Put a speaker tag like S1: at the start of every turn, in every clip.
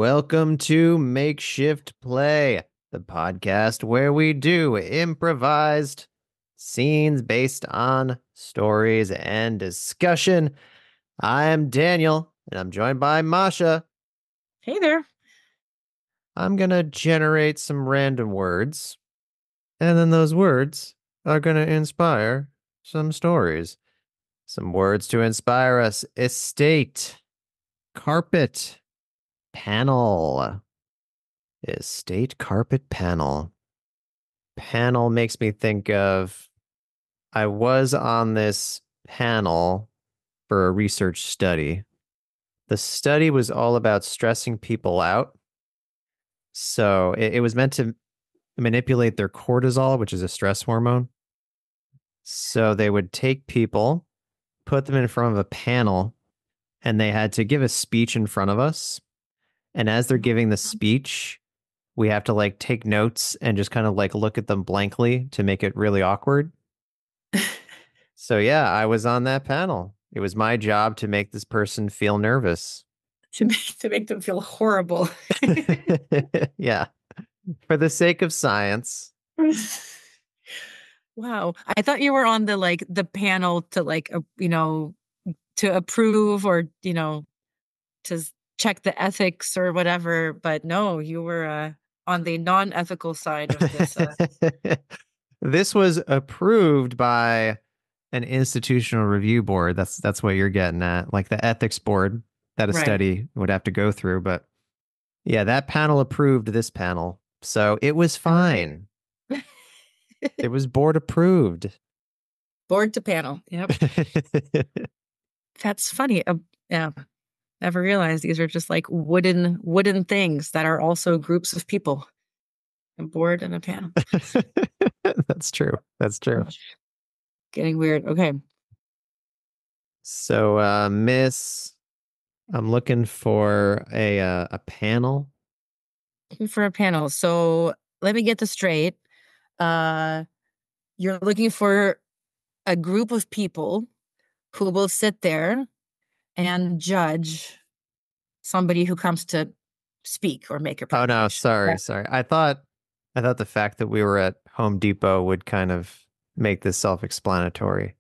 S1: Welcome to Makeshift Play, the podcast where we do improvised scenes based on stories and discussion. I am Daniel, and I'm joined by Masha.
S2: Hey there.
S1: I'm going to generate some random words, and then those words are going to inspire some stories. Some words to inspire us: estate, carpet, panel. Estate, carpet, panel. Panel makes me think of I was on this panel for a research study. The study was all about stressing people out. So it was meant to manipulate their cortisol, which is a stress hormone. So they would take people, put them in front of a panel, and they had to give a speech in front of us. And as they're giving the speech, we have to like take notes and just kind of like look at them blankly to make it really awkward. So yeah, I was on that panel. It was my job to make this person feel nervous.
S2: To make them feel horrible.
S1: Yeah, for the sake of science.
S2: Wow. I thought you were on the panel to to approve or, to check the ethics or whatever, but no, you were on the non-ethical side of this.
S1: This was approved by an institutional review board. That's what you're getting at, like the ethics board that a
S2: Right.
S1: study would have to go through. But yeah, that panel approved this panel, so it was
S2: All right.
S1: fine. It was board approved.
S2: Board to panel. Yep. That's funny. Yeah. Never realized these are just like wooden things that are also groups of people. A board and a panel.
S1: That's true. That's true.
S2: Getting weird. Okay.
S1: So, Miss, I'm looking for a panel.
S2: Looking for a panel. So let me get this straight. Uh, you're looking for a group of people who will sit there and judge somebody who comes to speak or make a
S1: Oh no,
S2: presentation.
S1: sorry, sorry. I thought the fact that we were at Home Depot would kind of make this self-explanatory.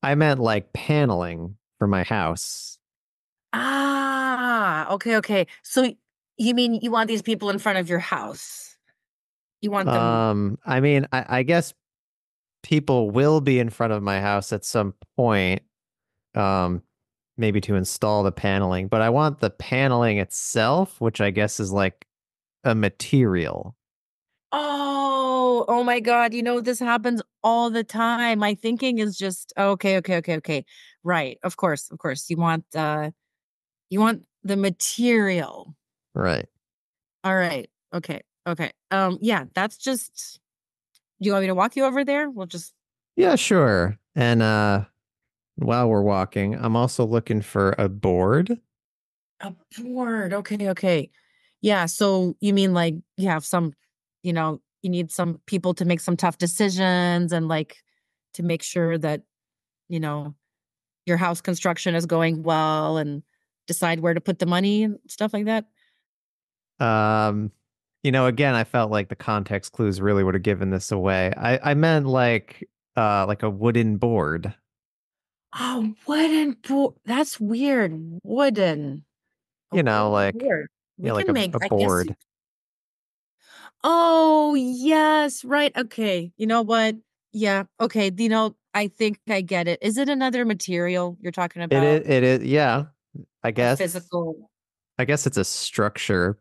S1: I meant like paneling for my house.
S2: Okay, okay. So you mean you want these people in front of your house? You want them.
S1: I mean, I guess people will be in front of my house at some point, um, maybe to install the paneling, but I want the paneling itself, which I guess is like a material.
S2: Oh my God. This happens all the time. My thinking is just okay, okay, okay, okay. Right. Of course, of course. You want the material.
S1: Right.
S2: All right. Okay. Okay. Yeah, that's just do you want me to walk you over there? We'll just
S1: Yeah, sure. And while we're walking, I'm also looking for a board.
S2: a board. Okay, okay. Yeah, so you mean like you have you need some people to make some tough decisions and like to make sure that, you know, your house construction is going well and decide where to put the money and stuff like that?
S1: Um, again, I felt like the context clues really would have given this away. I meant like a wooden board.
S2: Oh, wooden board. That's weird. Wooden. A
S1: You know,
S2: wooden
S1: like
S2: board. We
S1: like
S2: can make,
S1: a
S2: I guess.
S1: board.
S2: Oh, yes, right. Okay. You know what? Yeah. Okay. I think I get it. Is it another material you're talking
S1: It is
S2: about?
S1: it is yeah, I
S2: A
S1: guess.
S2: physical.
S1: I guess it's a structure.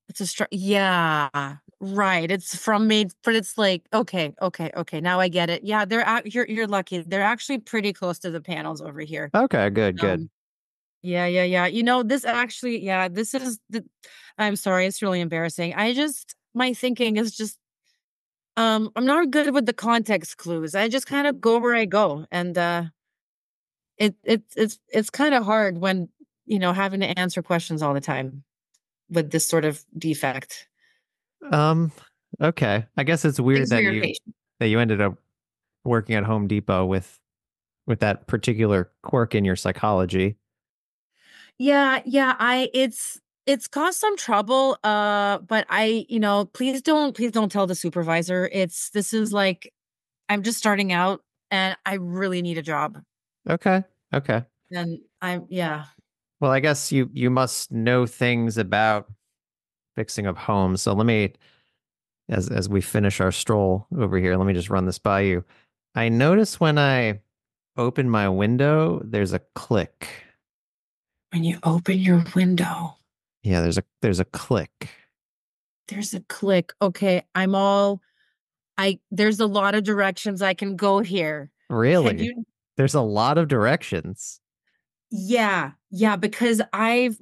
S2: It's yeah, right. It's from made, but it's like, okay, okay, okay. Now I get it. Yeah, you're lucky. They're actually pretty close to the panels over here.
S1: Okay, good, good.
S2: Um, yeah, yeah, yeah. This actually, yeah, this is the, I'm sorry, it's really embarrassing. My thinking is just, I'm not good with the context clues. I just kind of go where I go. And, it's kind of hard when, having to answer questions all the time with this sort of defect.
S1: Um, okay. I guess it's weird
S2: Thanks for your patience.
S1: that you ended up working at Home Depot with that particular quirk in your psychology.
S2: Yeah, yeah, It's caused some trouble, but please don't tell the supervisor. This is like I'm just starting out and I really need a job.
S1: Okay. Okay.
S2: And yeah.
S1: Well, I guess you must know things about fixing up homes. So let me, as we finish our stroll over here, let me just run this by you. I notice when I open my window, there's a click.
S2: When you open your window,
S1: Yeah, there's a click.
S2: there's a click. Okay, there's a lot of directions I can go here. Can
S1: Really?
S2: you
S1: There's a lot of directions.
S2: Yeah, yeah, because I've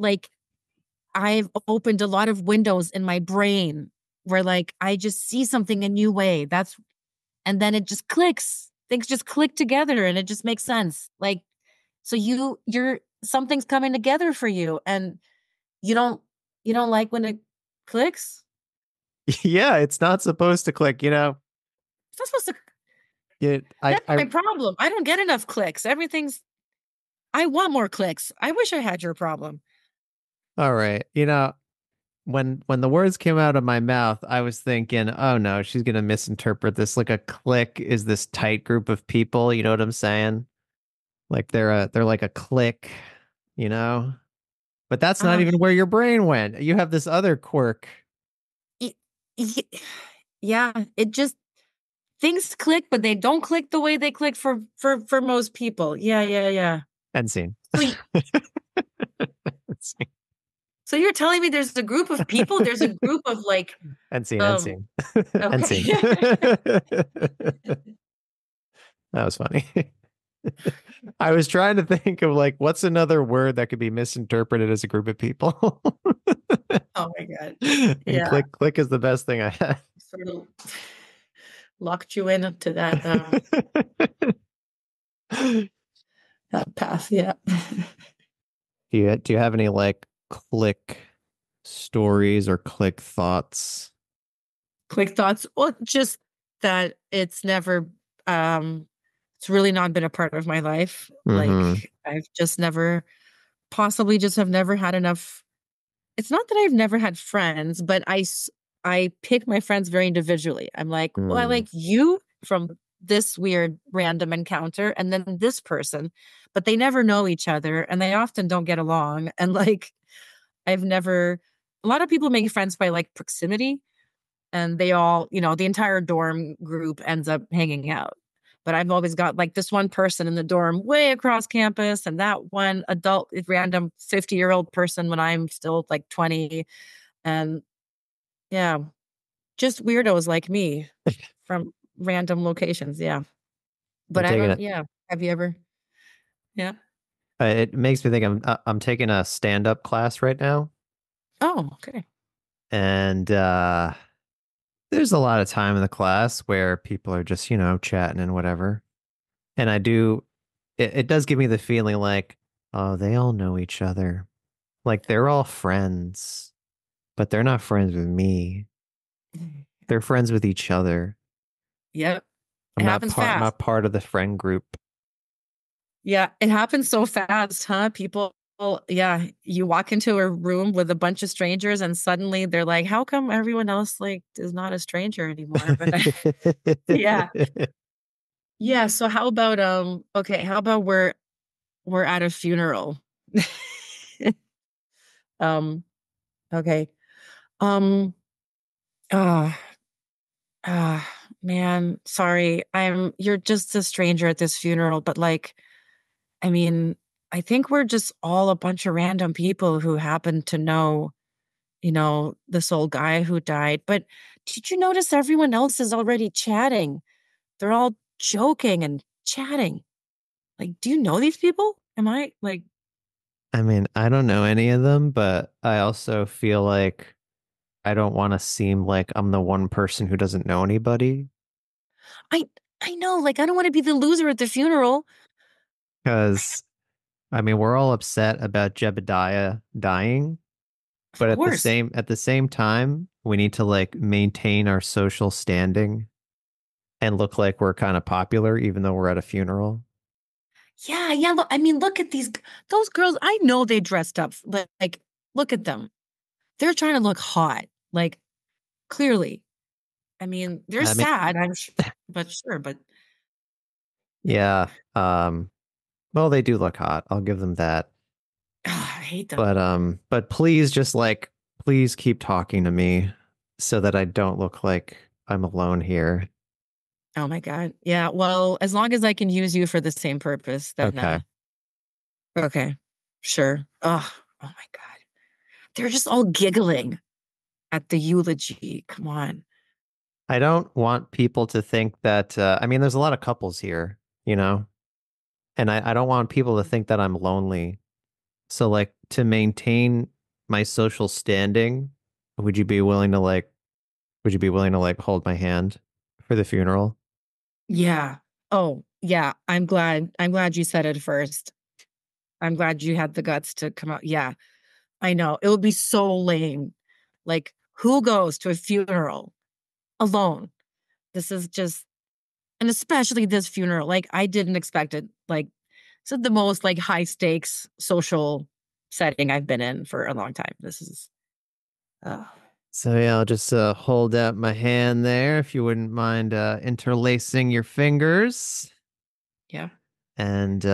S2: opened a lot of windows in my brain where like I just see something a new way. And then it just clicks. Things just click together and it just makes sense. Like so you're something's coming together for you and you don't you don't like when it clicks?
S1: Yeah, it's not supposed to click, you know.
S2: It's not supposed to
S1: It I
S2: That's
S1: I
S2: my problem. I don't get enough clicks. I want more clicks. I wish I had your problem.
S1: All right. You know, when the words came out of my mouth, I was thinking, oh no, she's gonna misinterpret this. Like a clique is this tight group of people, you know what I'm saying? Like they're like a clique, you know? But that's not
S2: Uh,
S1: even where your brain went. You have this other quirk.
S2: y- y- yeah, it just things click, but they don't click the way they click for most people. Yeah, yeah, yeah.
S1: End scene.
S2: So so you're telling me there's a group of people, there's a group of like
S1: End scene, end
S2: um
S1: scene. End scene.
S2: okay.
S1: That was funny. I was trying to think of like what's another word that could be misinterpreted as a group of people.
S2: Oh my god.
S1: And
S2: Yeah,
S1: click is the best thing I had.
S2: sort of locked you into that path. Yeah.
S1: Do you have any like click stories or click thoughts?
S2: Quick thoughts. Well, just that um it's really not been a part of my life.
S1: Mm-hmm.
S2: Like I've just never possibly just have never had enough. It's not that I've never had friends, but I pick my friends very individually. I'm like, well, I
S1: Mm.
S2: like you from this weird random encounter and then this person, but they never know each other and they often don't get along. And like I've never a lot of people make friends by like proximity and they all, the entire dorm group ends up hanging out. But I've always got like this one person in the dorm way across campus, and that one adult, random 50-year-old person when I'm still like 20. And yeah, just weirdos like me from random locations. Yeah.
S1: I'm
S2: But I
S1: taking
S2: don't,
S1: it.
S2: yeah. Have you ever? Yeah.
S1: It makes me think I'm taking a stand-up class right now,
S2: Oh, okay.
S1: and there's a lot of time in the class where people are just, chatting and whatever. And it does give me the feeling like, oh, they all know each other. Like they're all friends, but they're not friends with me. They're friends with each other.
S2: Yep.
S1: I'm
S2: It happens fast.
S1: not part of the friend group.
S2: Yeah, it happens so fast, huh? People, yeah, you walk into a room with a bunch of strangers and suddenly they're like, how come everyone else like is not a stranger anymore? But yeah. Yeah, so how about okay, how about we're at a funeral. Um okay. Um ah man, sorry. You're just a stranger at this funeral, but like I mean, I think we're just all a bunch of random people who happen to know, this old guy who died. But did you notice everyone else is already chatting? They're all joking and chatting. Like, do you know these people? Am I like,
S1: I mean, I don't know any of them, but I also feel like I don't want to seem like I'm the one person who doesn't know anybody.
S2: I I know, like I don't want to be the loser at the funeral.
S1: Because, I mean, we're all upset about Jebediah dying,
S2: Of
S1: but
S2: course.
S1: at the same time, we need to like maintain our social standing and look like we're kind of popular, even though we're at a funeral.
S2: Yeah, yeah. Look, I mean, look at those girls. I know they dressed up. Like, look at them. they're trying to look hot, like, clearly. I mean, they're
S1: I mean,
S2: sad, but sure, but
S1: yeah. Well, they do look hot. I'll give them that.
S2: I hate them.
S1: But please just like please keep talking to me so that I don't look like I'm alone here.
S2: Oh my god. Yeah, well, as long as I can use you for the same purpose, then,
S1: Okay.
S2: okay, sure. Oh my god. They're just all giggling at the eulogy, come on.
S1: I don't want people to think that I mean there's a lot of couples here, you know, and I don't want people to think that I'm lonely. So like to maintain my social standing, would you be willing to like would you be willing to like hold my hand for the funeral?
S2: Yeah. Oh, yeah, I'm glad you said it first. I'm glad you had the guts to come out. Yeah, I know. It would be so lame. Like, who goes to a funeral alone? This is just and especially this funeral, like, I didn't expect it. Like, this is the most, like, high stakes social setting I've been in for a long time. This is oh,
S1: So yeah, I'll just hold out my hand there if you wouldn't mind interlacing your fingers.
S2: yeah.
S1: And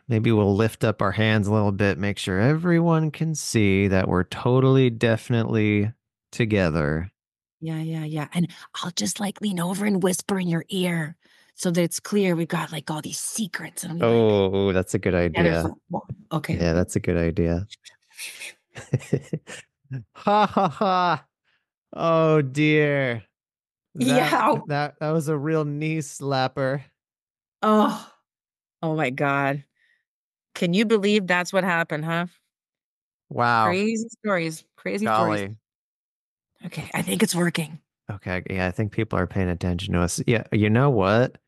S1: maybe we'll lift up our hands a little bit, make sure everyone can see that we're totally, definitely together.
S2: Yeah, yeah, yeah, and I'll just, like, lean over and whisper in your ear so that it's clear we've got, like, all these secrets, and I'll be like,
S1: Oh, that's a good
S2: "Together
S1: idea.
S2: for okay,
S1: Yeah,
S2: okay."
S1: that's a good idea. Ha ha ha. Oh dear. That
S2: Yeah.
S1: that was a real knee slapper.
S2: Oh. Oh my god. Can you believe that's what happened, huh?
S1: Wow.
S2: Crazy stories, crazy stories.
S1: Golly.
S2: Okay, I think it's working.
S1: Okay, yeah, I think people are paying attention to us. Yeah, you know what?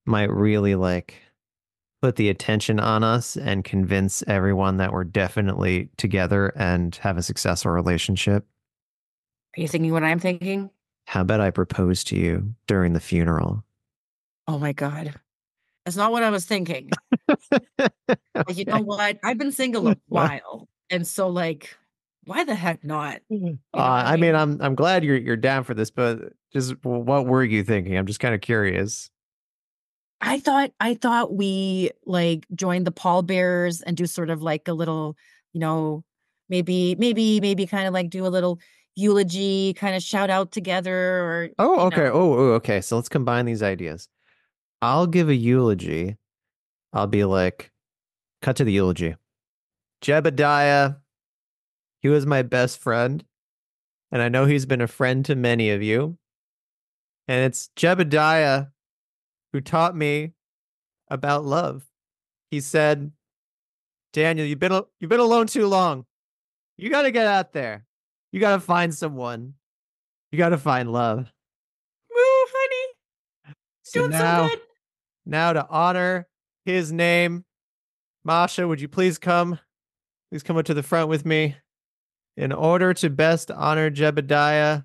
S1: Might really like put the attention on us and convince everyone that we're definitely together and have a successful relationship.
S2: Are you thinking what I'm thinking?
S1: How about I propose to you during the funeral?
S2: Oh my god. That's not what I was thinking. But you know
S1: Okay.
S2: what? I've been single a
S1: Well,
S2: while, and so, like, why the heck not? You know what I
S1: I mean,
S2: mean?
S1: I'm glad you're down for this, but just what were you thinking? I'm just kind of curious.
S2: I thought we, like, joined the pallbearers and do sort of like a little, you know, maybe kinda, like, do a little eulogy, kinda shout out together or,
S1: Oh,
S2: you
S1: okay.
S2: know
S1: Okay. So let's combine these ideas. I'll give a eulogy. I'll be like, cut to the eulogy. Jebediah, he was my best friend, and I know he's been a friend to many of you. And it's Jebediah who taught me about love. He said, "Daniel, you've been alone too long. You got to get out there. You got to find someone. You got to find love."
S2: "Woo, honey,
S1: So
S2: doing so good."
S1: now to honor his name, Masha, would you please come? Please come up to the front with me. In order to best honor Jebediah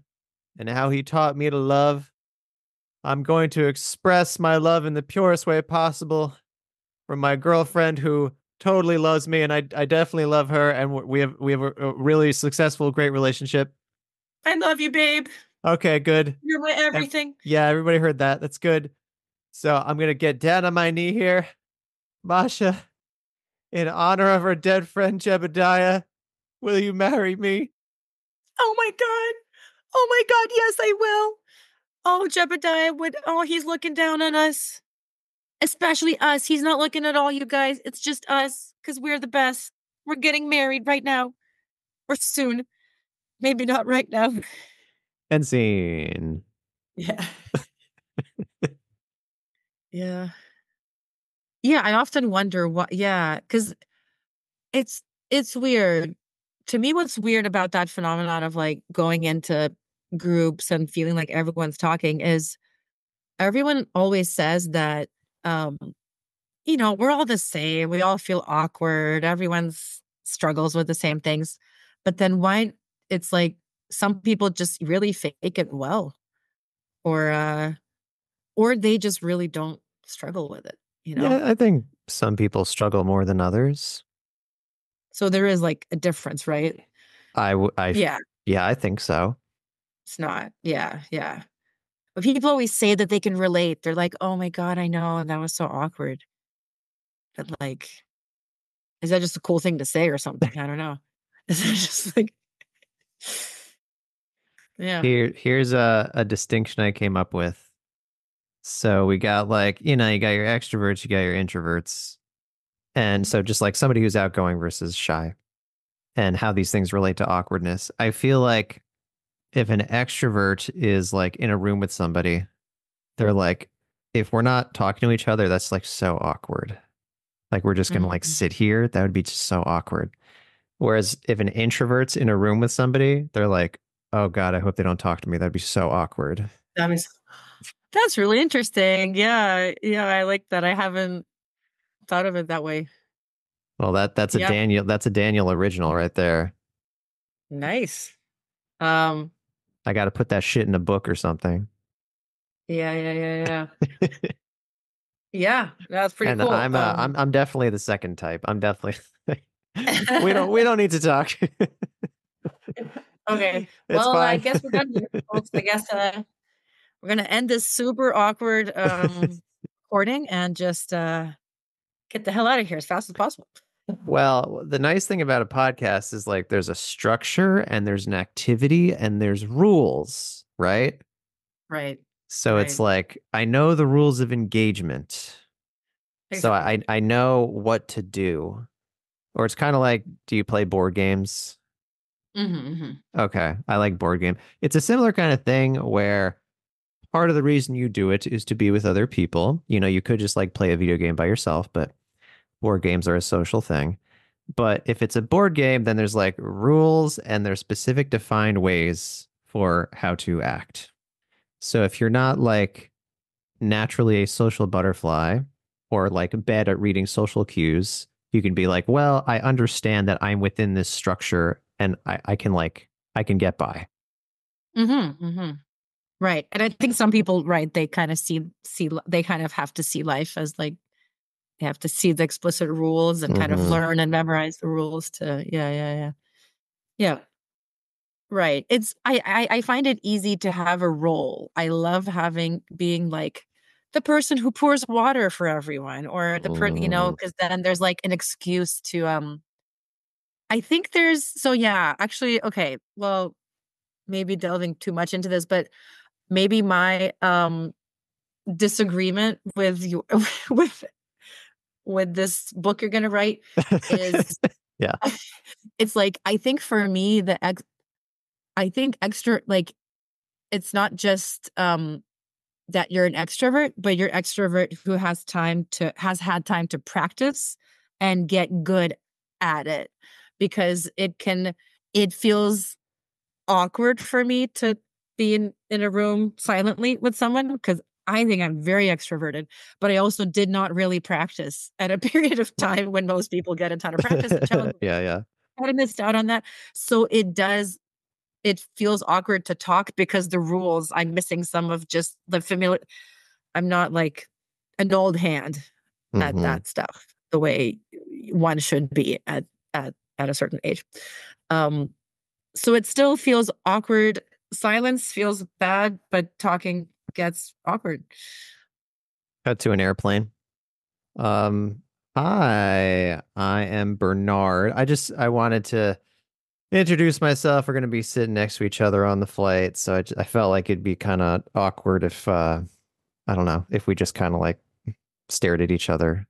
S1: and how he taught me to love, I'm going to express my love in the purest way possible from my girlfriend who totally loves me, and I definitely love her, and we have a really successful, great relationship.
S2: "I love you, babe.
S1: Okay, good.
S2: You're my everything."
S1: Yeah, everybody heard that. That's good. So I'm gonna get down on my knee here, Masha, in honor of our dead friend Jebediah. Will you marry me?
S2: "Oh my god. Oh my god, yes, I will." Oh, Jebediah would he's looking down on us. Especially us. He's not looking at all you guys. It's just us because 'cause we're the best. We're getting married right now or soon. Maybe not right now.
S1: And scene.
S2: Yeah. Yeah. Yeah, I often wonder what because it's it's weird. To me, what's weird about that phenomenon of, like, going into groups and feeling like everyone's talking is everyone always says that, um, we're all the same, we all feel awkward, everyone's struggles with the same things, but then why it's like some people just really fake it well, or, or they just really don't struggle with it, you know?
S1: Yeah, I think some people struggle more than others.
S2: So there is, like, a difference, right?
S1: I
S2: Yeah.
S1: Yeah, I think so.
S2: It's not. Yeah, yeah. But people always say that they can relate. They're like, "Oh my God, I know, and that was so awkward." But like, is that just a cool thing to say or something? I don't know. Is it just like, yeah.
S1: Here's a distinction I came up with. So we got like, you got your extroverts, you got your introverts. And so just like somebody who's outgoing versus shy and how these things relate to awkwardness. I feel like if an extrovert is like in a room with somebody, they're like, if we're not talking to each other, that's like so awkward. Like we're just gonna like
S2: Mhm.
S1: sit here. That would be just so awkward. Whereas if an introvert's in a room with somebody, they're like, oh God, I hope they don't talk to me. That'd be so awkward.
S2: That was that's really interesting. Yeah, yeah, I like that. I haven't thought of it that way.
S1: Well,
S2: Yep,
S1: That's a Daniel original right there.
S2: nice. Um,
S1: I got to put that shit in a book or something.
S2: yeah, yeah, yeah, yeah. Yeah, that's pretty
S1: And
S2: cool.
S1: I'm definitely the second type. I'm definitely we don't need to talk.
S2: Okay.
S1: It's
S2: Well, I
S1: fine.
S2: guess we're done here, folks. I guess we're gonna end this super awkward recording and just get the hell out of here as fast as possible.
S1: Well, the nice thing about a podcast is like there's a structure and there's an activity and there's rules, right?
S2: Right.
S1: So it's
S2: Right.
S1: like I know the rules of engagement. So
S2: Exactly.
S1: I know what to do. Or it's kind of like, do you play board games?
S2: Hmm.
S1: Okay, I like board game. It's a similar kind of thing where part of the reason you do it is to be with other people. You could just like play a video game by yourself, but board games are a social thing. But if it's a board game, then there's like rules and there's specific defined ways for how to act. So if you're not like naturally a social butterfly or like bad at reading social cues, you can be like, well, I understand that I'm within this structure and I can get by.
S2: Hmm. Hmm. Right. And I think some people, right, they kind of they kind of have to see life as like they have to see the explicit rules and kind of
S1: Hmm.
S2: learn and memorize the rules to yeah, yeah, yeah. Yeah. Right. I find it easy to have a role. I love having being like the person who pours water for everyone or
S1: Mm.
S2: because then there's like an excuse to I think there's so yeah, actually, okay, well, maybe delving too much into this, but maybe my disagreement with you with with this book you're gonna write is
S1: Yeah.
S2: it's like I think for me I think extra like it's not just that you're an extrovert, but you're extrovert who has had time to practice and get good at it because it feels awkward for me to be in a room silently with someone because I think I'm very extroverted, but I also did not really practice at a period of time when most people get a ton of practice in childhood.
S1: Yeah, yeah.
S2: I missed out on that. So it feels awkward to talk because the rules, I'm missing some of just the familiar. I'm not like an old hand at
S1: Hmm.
S2: that stuff the way one should be at a certain age. Um, so it still feels awkward. Silence feels bad, but talking gets awkward.
S1: Cut to an airplane. Um, Hi, I am Bernard. I wanted to introduce myself. We're going to be sitting next to each other on the flight, so I felt like it'd be kind of awkward if I don't know, if we just kind of like stared at each other.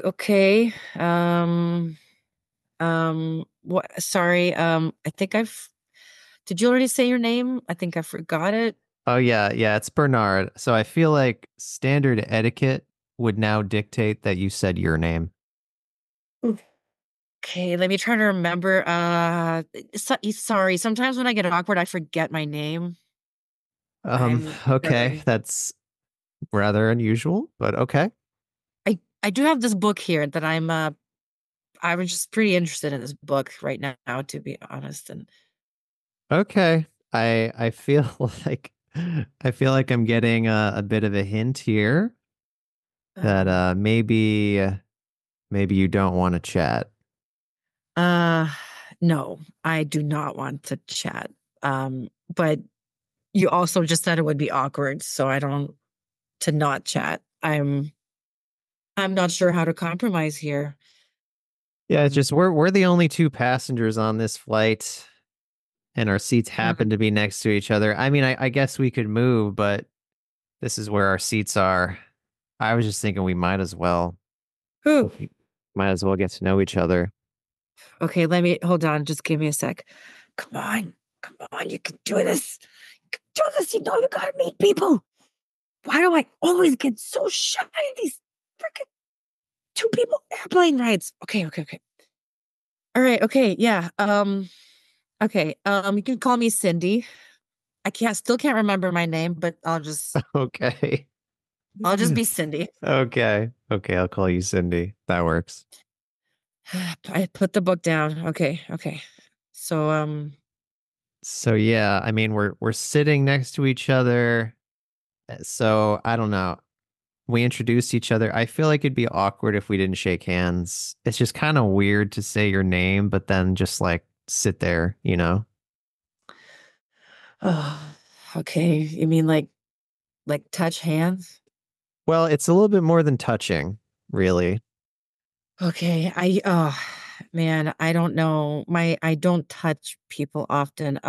S2: Okay. What sorry. I think I've did you already say your name? I think I forgot it.
S1: Oh yeah, yeah, it's Bernard. So I feel like standard etiquette would now dictate that you said your name.
S2: Okay, let me try to remember. Sorry. Sometimes when I get awkward, I forget my name. I'm
S1: Okay,
S2: really.
S1: that's rather unusual, but okay.
S2: I do have this book here that I was just pretty interested in this book right now, to be honest. And
S1: Okay. I feel like I feel like I'm getting a bit of a hint here that
S2: um,
S1: maybe you don't want to chat.
S2: uh, No, I do not want to chat. But you also just said it would be awkward, so I don't to not chat. I'm not sure how to compromise here.
S1: Yeah, it's
S2: Mm,
S1: just we're the only two passengers on this flight, and our seats happen
S2: mm.
S1: to be next to each other. I mean, I guess we could move, but this is where our seats are. I was just thinking we
S2: Whew.
S1: might as well get to know each other.
S2: Okay, let me hold on. Just give me a sec. Come on. Come on. You can do this. You can do this. You know you gotta meet people. Why do I always get so shy in these freaking two people airplane rides? Okay, okay, okay. All right, okay, yeah. Okay. You can call me Cindy. Still can't remember my name, but
S1: Okay.
S2: I'll just be Cindy.
S1: Okay. Okay, I'll call you Cindy. That works.
S2: I put the book down. Okay, okay. So
S1: So yeah, I mean we're sitting next to each other. So I don't know. We introduced each other. I feel like it'd be awkward if we didn't shake hands. It's just kind of weird to say your name, but then just like sit there, you know?
S2: oh, okay. You mean like touch hands?
S1: Well, it's a little bit more than touching, really.
S2: Okay. Man, I don't know. I don't touch people often.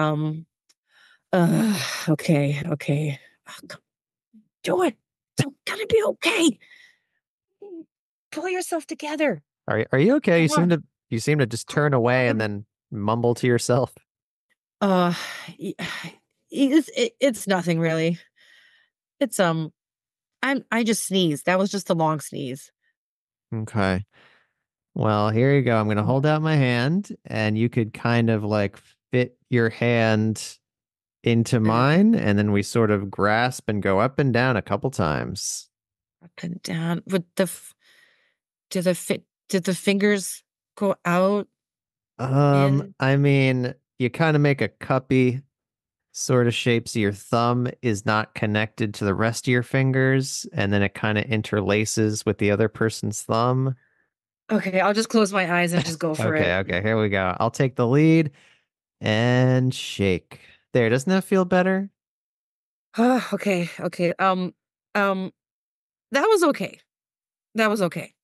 S2: Okay, okay. Come do it. It's gonna be okay. Pull yourself together.
S1: Are you okay?
S2: Come on.
S1: You seem to just
S2: Come
S1: turn away and
S2: on.
S1: then mumble to yourself.
S2: Uh, y- it's nothing really. It's I just sneezed. That was just a long sneeze.
S1: Okay. Well, here you go. I'm going to hold out my hand and you could kind of like fit your hand into
S2: Uh,
S1: mine and then we sort of grasp and go up and down a couple times.
S2: Up and down. With did the fingers go out in?
S1: I mean, you kind of make a cuppy sort of shape so your thumb is not connected to the rest of your fingers and then it kind of interlaces with the other person's thumb.
S2: Okay, I'll just close my eyes and just go for
S1: Okay,
S2: it.
S1: okay, here we go. I'll take the lead and shake. There, doesn't that feel better?
S2: Okay, okay. Um, that was okay. That was okay.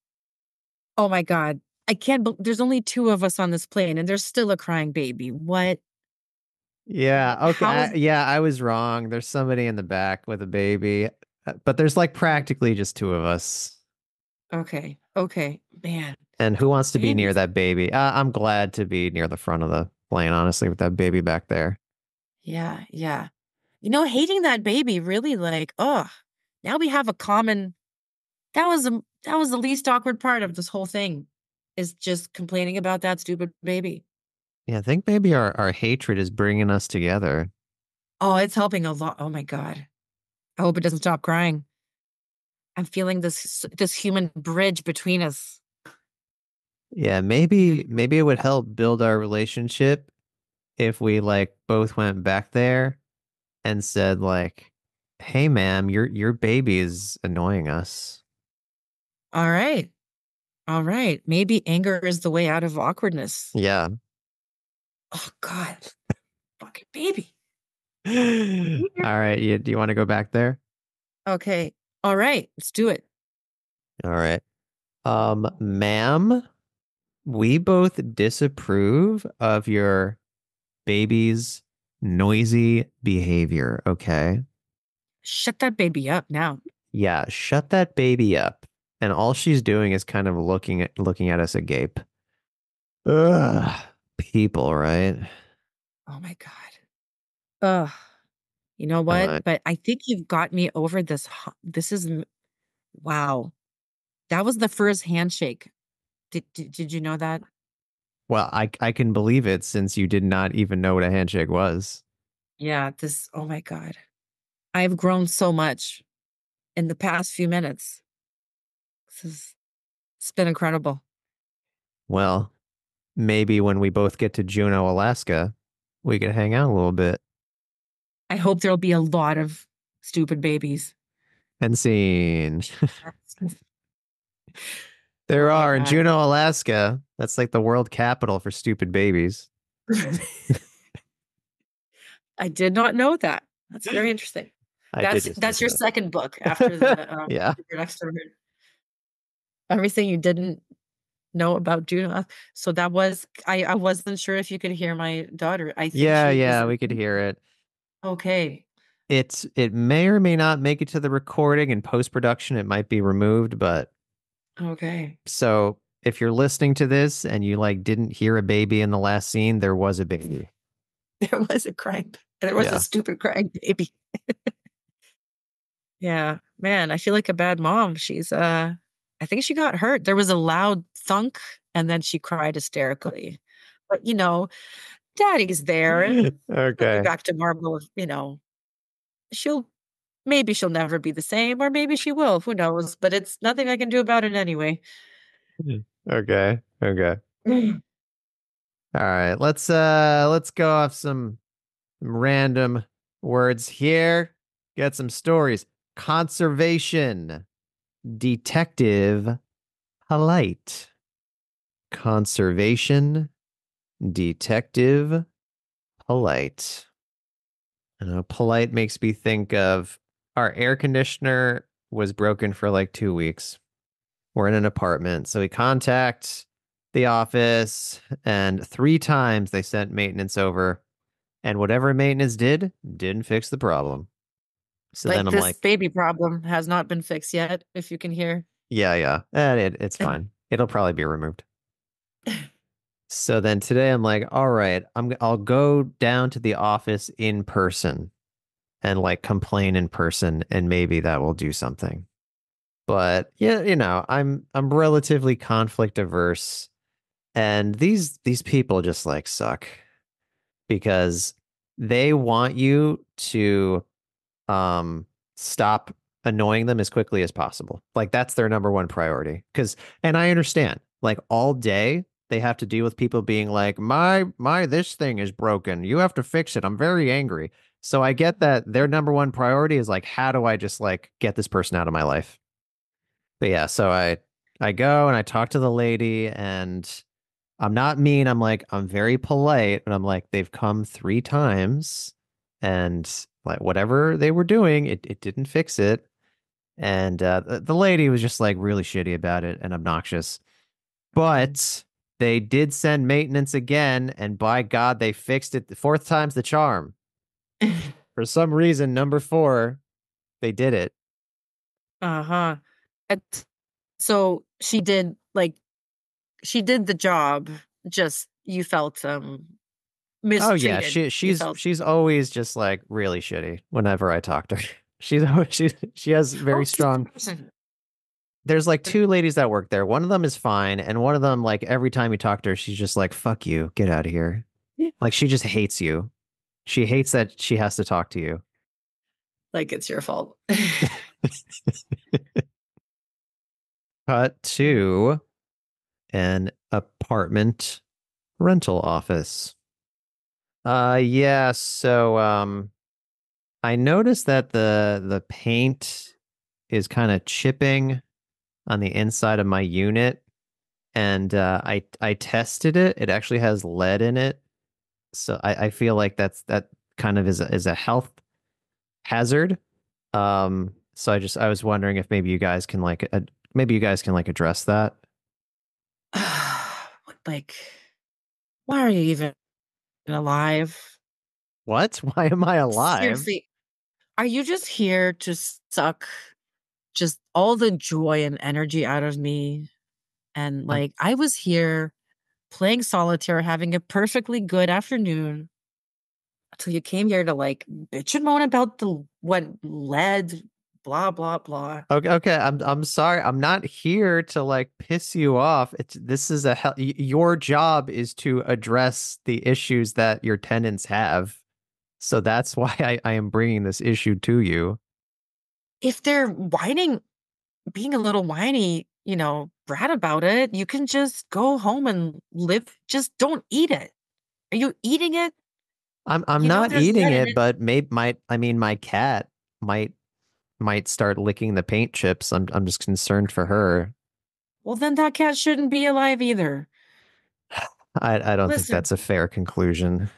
S2: Oh my God. I can't there's only two of us on this plane and there's still a crying baby. What?
S1: Yeah, okay.
S2: How is
S1: Yeah, I was wrong. There's somebody in the back with a baby, but there's like practically just two of us.
S2: okay. Okay. Man,
S1: And who wants to be near
S2: babies.
S1: that baby? I'm glad to be near the front of the plane, honestly, with that baby back there.
S2: Yeah, yeah. Hating that baby really like, oh, now we have a common that was the least awkward part of this whole thing is just complaining about that stupid baby.
S1: Yeah, I think maybe our hatred is bringing us together.
S2: Oh, it's helping a lot. Oh my God. I hope it doesn't stop crying. I'm feeling this human bridge between us.
S1: Yeah, maybe it would help build our relationship if we like both went back there and said like, "Hey, ma'am, your baby is annoying us."
S2: All right. All right. Maybe anger is the way out of awkwardness.
S1: Yeah.
S2: Oh God. Fucking baby.
S1: All right. Do you want to go back there?
S2: Okay. All right. Let's do it.
S1: All right. Ma'am, we both disapprove of your baby's noisy behavior, okay?
S2: Shut that baby up now.
S1: Yeah, shut that baby up. And all she's doing is kind of looking at us agape. Ugh, people, right?
S2: Oh my God. Ugh. You know
S1: Come
S2: what?
S1: on.
S2: But I think you've got me over this. This is wow. That was the first handshake. Did you know that?
S1: Well, I can believe it since you did not even know what a handshake was.
S2: Yeah, oh my God. I've grown so much in the past few minutes. It's been incredible.
S1: Well, maybe when we both get to Juneau, Alaska, we could hang out a little bit.
S2: I hope there'll be a lot of stupid babies.
S1: And scene. There
S2: Oh my
S1: are in
S2: God.
S1: Juneau, Alaska. That's like the world capital for stupid babies.
S2: I did not know that. That's very interesting.
S1: I did just
S2: That's
S1: look
S2: your
S1: it up.
S2: second book after the,
S1: Yeah.
S2: Secret Extrovert. Everything you didn't know about Judith. So that was I wasn't sure if you could hear my daughter. I think
S1: Yeah,
S2: she is
S1: yeah,
S2: in
S1: we could hear it.
S2: okay.
S1: It may or may not make it to the recording and post production. It might be removed, but
S2: Okay.
S1: so if you're listening to this and you like didn't hear a baby in the last scene, there was a baby.
S2: There was a crying there was a
S1: Yeah.
S2: stupid crying baby. Yeah. Man, I feel like a bad mom. I think she got hurt. There was a loud thunk and then she cried hysterically. But, daddy's there and she'll be
S1: Okay.
S2: back to normal, she'll maybe she'll never be the same or maybe she will, who knows, but it's nothing I can do about it anyway.
S1: Okay. Okay. All right. Let's go off some random words here. Get some stories. Conservation. Detective. Polite. Conservation. Detective. Polite. Polite makes me think of our air conditioner was broken for like 2 weeks. We're in an apartment. So we contact the office, and 3 times they sent maintenance over, and whatever maintenance didn't fix the problem. So then
S2: Like
S1: I'm
S2: this
S1: like,
S2: baby problem has not been fixed yet, if you can hear.
S1: yeah, yeah, it's fine. It'll probably be removed. So then today I'm like, all right, I'll go down to the office in person and like complain in person, and maybe that will do something. But yeah, I'm relatively conflict averse, and these people just like suck because they want you to um stop annoying them as quickly as possible. Like that's their number one priority. And I understand, like all day they have to deal with people being like, my this thing is broken. You have to fix it. I'm very angry. So I get that their number one priority is like, how do I just like get this person out of my life? But yeah, so I go and I talk to the lady, and I'm not mean. I'm like, I'm very polite, but I'm like, they've come 3 times, and like whatever they were doing, it didn't fix it. And the lady was just like really shitty about it and obnoxious. But they did send maintenance again, and by God, they fixed it. The fourth time's the charm. For some reason, number four, they did it.
S2: Uh-huh. Et so she did the job, just you felt,
S1: Oh yeah,
S2: mistreated.
S1: she
S2: You
S1: she's
S2: felt
S1: she's always just like really shitty whenever I talk to her. She's always she has very
S2: oh, she's the
S1: strong.
S2: person.
S1: There's like 2 ladies that work there. One of them is fine, and one of them, like every time you talk to her, she's just like, "Fuck you, get out of here." Like she just hates you. She hates that she has to talk to you.
S2: Like, it's your fault.
S1: Cut to an apartment rental office. Yeah, so I noticed that the paint is kind of chipping on the inside of my unit, and I tested it. It actually has lead in it, so I feel like that kind of is a health hazard. So I was wondering if maybe you guys can like maybe you guys can like address that.
S2: Like, why are you even alive?
S1: What? Why am I alive?
S2: Seriously, are you just here to suck just all the joy and energy out of me? And,
S1: I'm
S2: like, I was here playing solitaire, having a perfectly good afternoon until you came here to, like, bitch and moan about the what led, blah, blah, blah.
S1: okay. Okay. I'm sorry. I'm not here to like piss you off. This is your job is to address the issues that your tenants have. So that's why I am bringing this issue to you.
S2: If they're whining being a little whiny, brat about it, you can just go home and live just don't eat it. Are you eating it?
S1: I'm
S2: You know
S1: not
S2: there's
S1: eating
S2: lead in
S1: it,
S2: it.
S1: but I mean my cat might might start licking the paint chips. I'm just concerned for her.
S2: Well, then that cat shouldn't be alive either.
S1: I don't think
S2: Listen,
S1: that's a fair conclusion.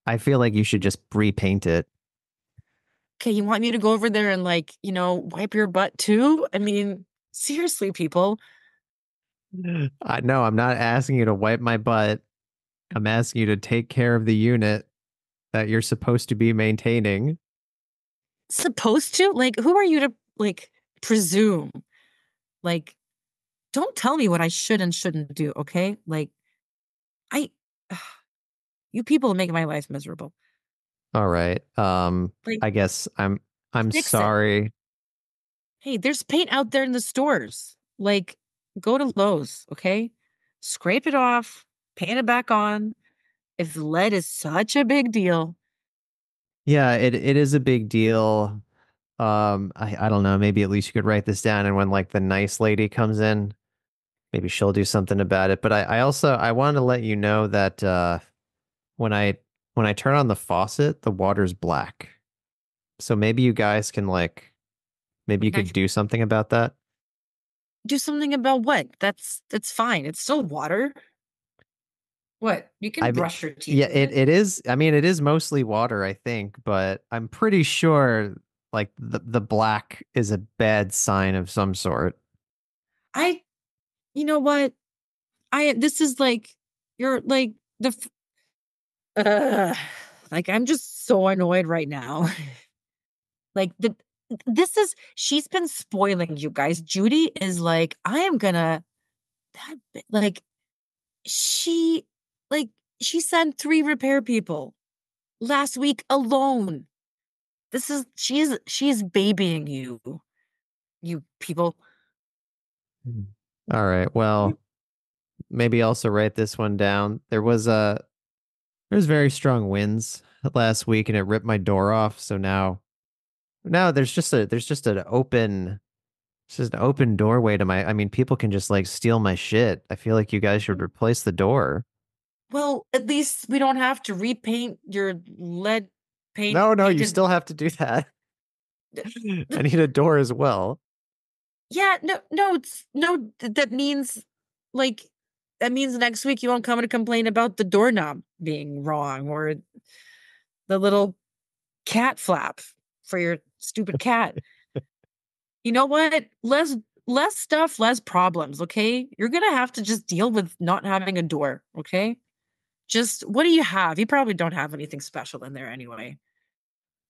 S1: I feel like you should just repaint it.
S2: okay, you want me to go over there and like, wipe your butt too? I mean, seriously, people.
S1: I no, I'm not asking you to wipe my butt. I'm asking you to take care of the unit that you're supposed to be maintaining.
S2: Supposed to? Like, who are you to like presume? Like, don't tell me what I should and shouldn't do, okay? Like, I you people make my life miserable.
S1: All right.
S2: Like,
S1: I guess I'm
S2: fix it.
S1: sorry.
S2: Hey, there's paint out there in the stores. Like, go to Lowe's, okay? Scrape it off, paint it back on. If lead is such a big deal,
S1: Yeah, it is a big deal. I don't know, maybe at least you could write this down and when like the nice lady comes in, maybe she'll do something about it. But I also I wanted to let you know that when I when I turn on the faucet, the water's black. So maybe you guys can like maybe you
S2: can I
S1: could do something about that.
S2: do something about what? That's fine. It's still water. What? You can
S1: I mean,
S2: brush your teeth
S1: yeah,
S2: with it.
S1: it is. I mean, it is mostly water, I think, but I'm pretty sure like the black is a bad sign of some sort.
S2: I you know what? I this is like you're like ugh, like I'm just so annoyed right now. Like this is she's been spoiling you guys. Judy is like, I am gonna like she like she sent 3 repair people last week alone. This is she's babying you, you people.
S1: Mhm. All right. Well, maybe also write this one down. There's very strong winds last week and it ripped my door off, so now there's just an open it's just an open doorway to my I mean people can just like steal my shit. I feel like you guys should replace the door.
S2: Well, at least we don't have to repaint your lead paint
S1: No, no, you
S2: painted.
S1: still have to do that. I need a door as well.
S2: Yeah, no, no, it's no. That means like that means next week you won't come to complain about the doorknob being wrong or the little cat flap for your stupid cat. You know what? Less stuff, less problems, okay? You're gonna have to just deal with not having a door, okay? Just what do you have? You probably don't have anything special in there anyway.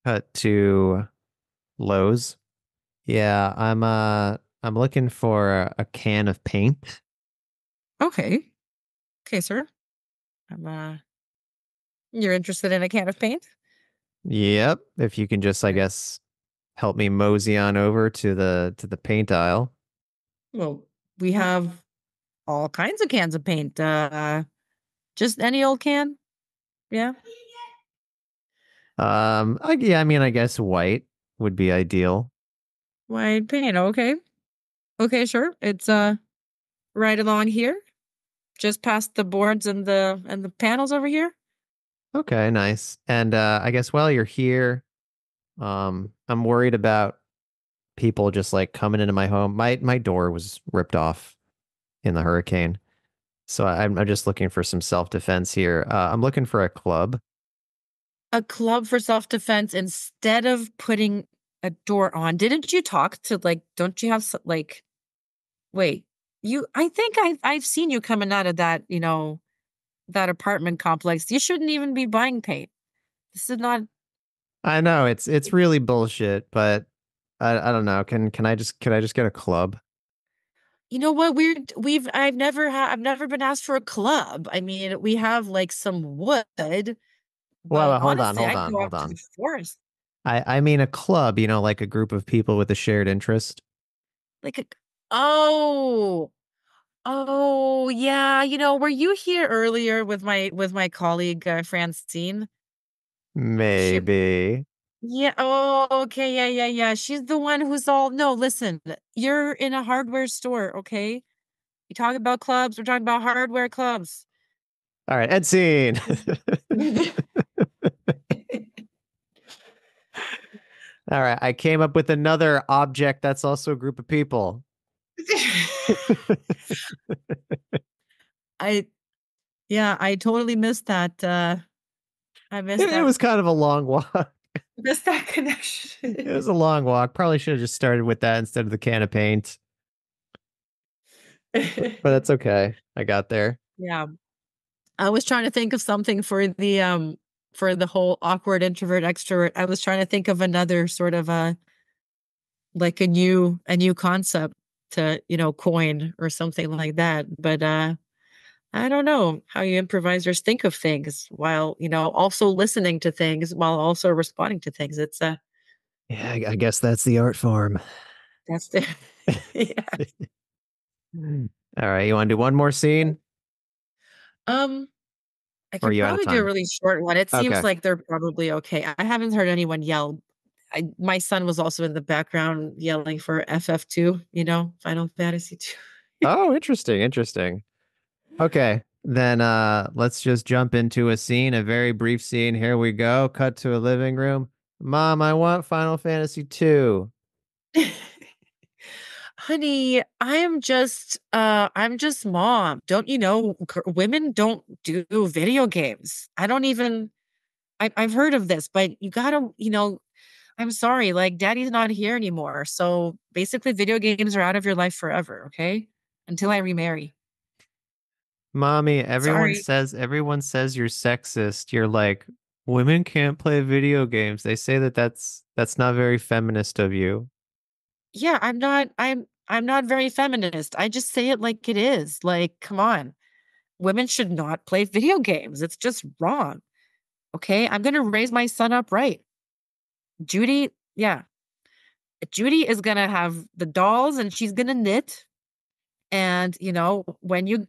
S1: Cut to Lowe's. Yeah, I'm looking for a can of paint.
S2: Okay. Okay, sir. I'm you're interested in a can of paint?
S1: Yep, if you can just I
S2: Okay.
S1: guess help me mosey on over to the paint aisle.
S2: Well, we have all kinds of cans of paint. Just any old can? Yeah.
S1: Yeah, I mean I guess white would be ideal.
S2: White paint. Okay. Okay, sure. It's right along here, just past the boards and the panels over here.
S1: Okay, nice. And I guess while you're here, I'm worried about people just like coming into my home. My door was ripped off in the hurricane. So I'm just looking for some self-defense here. I'm looking for a club.
S2: A club for self-defense instead of putting a door on. Didn't you talk to like don't you have like wait, you I think I've seen you coming out of that, that apartment complex. You shouldn't even be buying paint. This is not
S1: I know it's really bullshit, but I don't know. Can I just get a club?
S2: You know what? I've never been asked for a club. I mean, we have like some wood, but
S1: Hold on,
S2: honestly,
S1: hold
S2: I'd
S1: on,
S2: go
S1: hold
S2: out to the
S1: on.
S2: forest.
S1: I mean a club, you know, like a group of people with a shared interest.
S2: Like a oh, oh yeah. Were you here earlier with my colleague Francine? She
S1: Maybe.
S2: Yeah, oh, okay, yeah, yeah, yeah. She's the one who's all no, listen, you're in a hardware store, okay? You talk about clubs, we're talking about hardware clubs.
S1: All right, end scene. All right, I came up with another object that's also a group of people.
S2: I Yeah, I totally missed that, I missed
S1: It
S2: that
S1: was kind of a long walk.
S2: missed that
S1: It
S2: connection.
S1: was a long walk. Probably should have just started with that instead of the can of paint, but that's okay. I got there.
S2: Yeah. I was trying to think of something for the whole awkward introvert extrovert. I was trying to think of another sort of like a new concept to, coin or something like that. But I don't know how you improvisers think of things while, also listening to things while also responding to things. It's
S1: Yeah, I guess that's the art form.
S2: that's the yeah.
S1: All right, you want to do one more scene,
S2: Um I
S1: or are
S2: could
S1: you out of
S2: probably do a
S1: time?
S2: really short one. It seems
S1: Okay.
S2: like they're probably okay. I haven't heard anyone yell. My son was also in the background yelling for FF2, Final Fantasy 2.
S1: Oh, interesting, interesting. Okay, then let's just jump into a scene, a very brief scene. Here we go. Cut to a living room. Mom, I want Final Fantasy 2.
S2: Honey, I'm just mom. Don't you know women don't do video games. I don't even I've heard of this, but you gotta, I'm sorry, like daddy's not here anymore. So basically video games are out of your life forever, okay? Until I remarry.
S1: Mommy,
S2: Sorry.
S1: everyone says you're sexist. You're like, women can't play video games. They say that that's not very feminist of you.
S2: Yeah, I'm not very feminist. I just say it like it is. Like, come on. Women should not play video games. It's just wrong. Okay? I'm going to raise my son up right. Judy, yeah. Judy is going to have the dolls and she's going to knit and, when you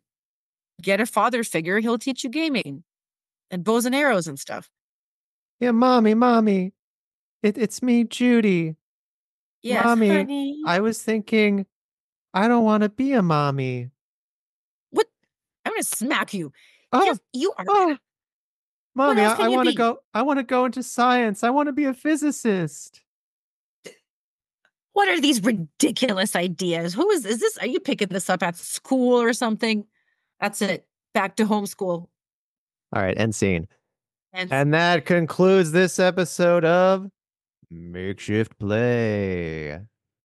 S2: get a father figure, he'll teach you gaming and bows and arrows and stuff.
S1: Yeah, mommy, it's me, Judy.
S2: Yes,
S1: Mommy,
S2: honey.
S1: I was thinking, I don't want to be a mommy.
S2: What? I'm going to smack you.
S1: Oh,
S2: You are gonna.
S1: oh,
S2: What
S1: mommy,
S2: else
S1: I
S2: can you
S1: want to
S2: be?
S1: go. I want to go into science. I want to be a physicist.
S2: What are these ridiculous ideas? Is this? Are you picking this up at school or something? That's it. Back to homeschool.
S1: All right, end scene.
S2: And
S1: And that concludes this episode of Makeshift Play.